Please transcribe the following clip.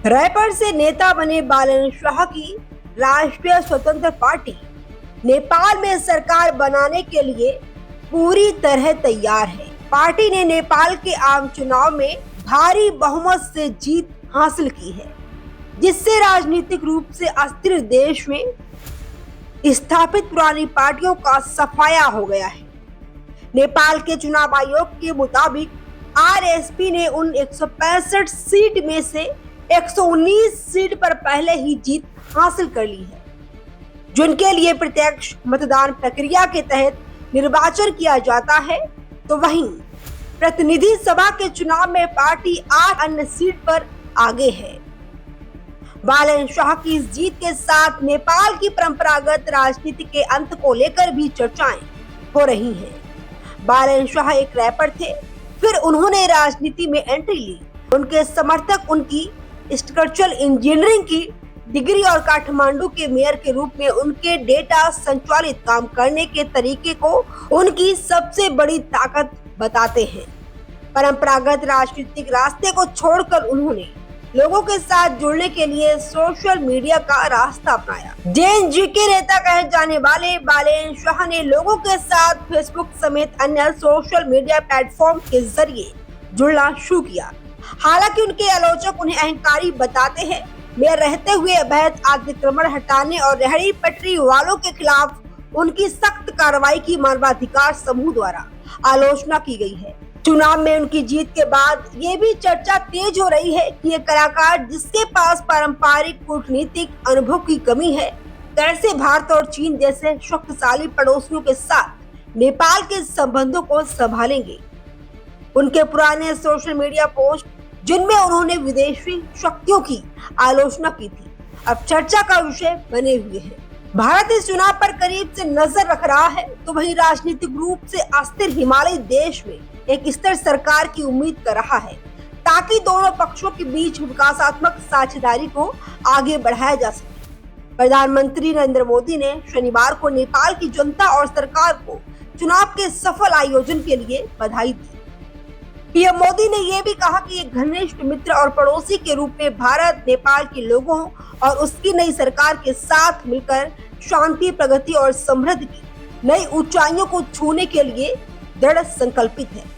Wrapper से नेता बने बालन शाह की राष्ट्रीय स्वतंत्र पार्टी नेपाल में सरकार बनाने के लिए पूरी तरह तैयार है। पार्टी ने नेपाल के आम चुनाव में भारी बहुमत से जीत हासिल की है, जिससे राजनीतिक रूप से अस्थिर देश में स्थापित पुरानी पार्टियों का सफाया हो गया है। नेपाल के चुनाव आयोग के मुताबिक आरएसपी ने उन 165 सीट में से 119 सीट पर पहले ही जीत हासिल कर ली है, जिनके लिए प्रत्यक्ष मतदान प्रक्रिया के तहत निर्वाचन किया जाता है। तो वहीं प्रतिनिधि सभा के चुनाव में पार्टी 8 अन्य सीट पर आगे है। बालन शाह की इस जीत के साथ नेपाल की परंपरागत राजनीति के अंत को लेकर भी चर्चाएं हो रही हैं। बालन शाह एक रैपर थे, फिर उन्होंने राजनीति में एंट्री ली। उनके समर्थक उनकी स्ट्रक्चरल इंजीनियरिंग की डिग्री और काठमांडू के मेयर के रूप में उनके डेटा संचालित काम करने के तरीके को उनकी सबसे बड़ी ताकत बताते हैं। परंपरागत राजनीतिक रास्ते को छोड़कर उन्होंने लोगों के साथ जुड़ने के लिए सोशल मीडिया का रास्ता अपनाया। जेएनजी के नेता कहे जाने वाले बालन शाह ने लोगों के साथ फेसबुक समेत अन्य सोशल मीडिया प्लेटफॉर्म के जरिए जुड़ना शुरू किया। हालांकि उनके आलोचक उन्हें अहंकारी बताते हैं। में रहते हुए अवैध अतिक्रमण हटाने और रेहड़ी पटरी वालों के खिलाफ उनकी सख्त कार्रवाई की मानवाधिकार समूह द्वारा आलोचना की गई है। चुनाव में उनकी जीत के बाद ये भी चर्चा तेज हो रही है कि ये कलाकार जिसके पास पारंपरिक कूटनीतिक अनुभव की कमी है, कैसे भारत और चीन जैसे शक्तिशाली पड़ोसियों के साथ नेपाल के संबंधों को संभालेंगे। उनके पुराने सोशल मीडिया पोस्ट, जिनमें उन्होंने विदेशी शक्तियों की आलोचना की थी, अब चर्चा का विषय बने हुए हैं। भारत इस चुनाव पर करीब से नजर रख रहा है, तो वहीं राजनीतिक रूप से अस्थिर हिमालयी देश में एक स्थिर सरकार की उम्मीद कर रहा है, ताकि दोनों पक्षों के बीच विकासात्मक साझेदारी को आगे बढ़ाया जा सके। प्रधानमंत्री नरेंद्र मोदी ने शनिवार को नेपाल की जनता और सरकार को चुनाव के सफल आयोजन के लिए बधाई दी। पीएम मोदी ने यह भी कहा कि एक घनिष्ठ मित्र और पड़ोसी के रूप में भारत नेपाल के लोगों और उसकी नई सरकार के साथ मिलकर शांति, प्रगति और समृद्धि की नई ऊंचाइयों को छूने के लिए दृढ़ संकल्पित है।